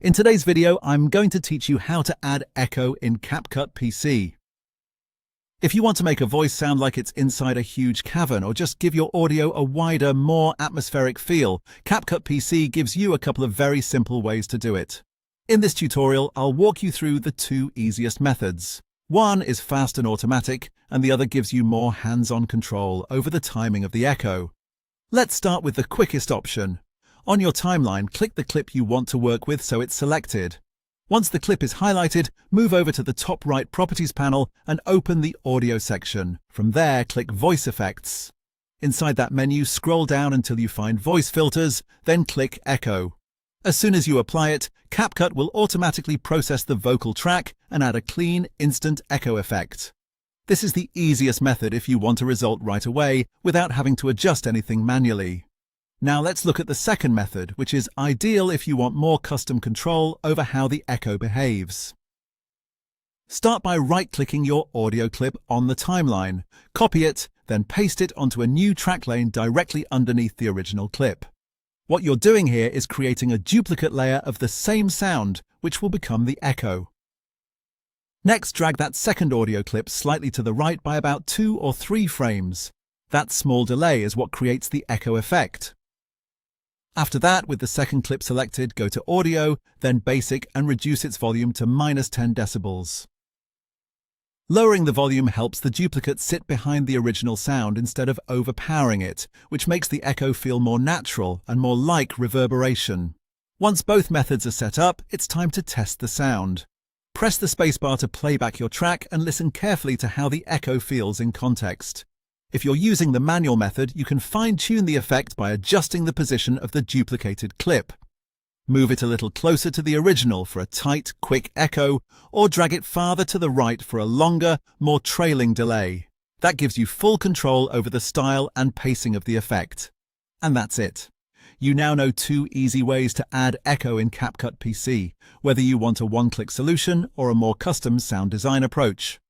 In today's video, I'm going to teach you how to add echo in CapCut PC. If you want to make a voice sound like it's inside a huge cavern or just give your audio a wider, more atmospheric feel, CapCut PC gives you a couple of very simple ways to do it. In this tutorial, I'll walk you through the two easiest methods. One is fast and automatic, and the other gives you more hands-on control over the timing of the echo. Let's start with the quickest option. On your timeline, click the clip you want to work with so it's selected. Once the clip is highlighted, move over to the top right Properties panel and open the Audio section. From there, click Voice Effects. Inside that menu, scroll down until you find Voice Filters, then click Echo. As soon as you apply it, CapCut will automatically process the vocal track and add a clean, instant echo effect. This is the easiest method if you want a result right away without having to adjust anything manually. Now let's look at the second method, which is ideal if you want more custom control over how the echo behaves. Start by right-clicking your audio clip on the timeline, copy it, then paste it onto a new track lane directly underneath the original clip. What you're doing here is creating a duplicate layer of the same sound, which will become the echo. Next, drag that second audio clip slightly to the right by about 2 or 3 frames. That small delay is what creates the echo effect. After that, with the second clip selected, go to Audio, then Basic and reduce its volume to -10 decibels. Lowering the volume helps the duplicate sit behind the original sound instead of overpowering it, which makes the echo feel more natural and more like reverberation. Once both methods are set up, it's time to test the sound. Press the spacebar to play back your track and listen carefully to how the echo feels in context. If you're using the manual method, you can fine-tune the effect by adjusting the position of the duplicated clip. Move it a little closer to the original for a tight, quick echo, or drag it farther to the right for a longer, more trailing delay. That gives you full control over the style and pacing of the effect. And that's it. You now know 2 easy ways to add echo in CapCut PC, whether you want a one-click solution or a more custom sound design approach.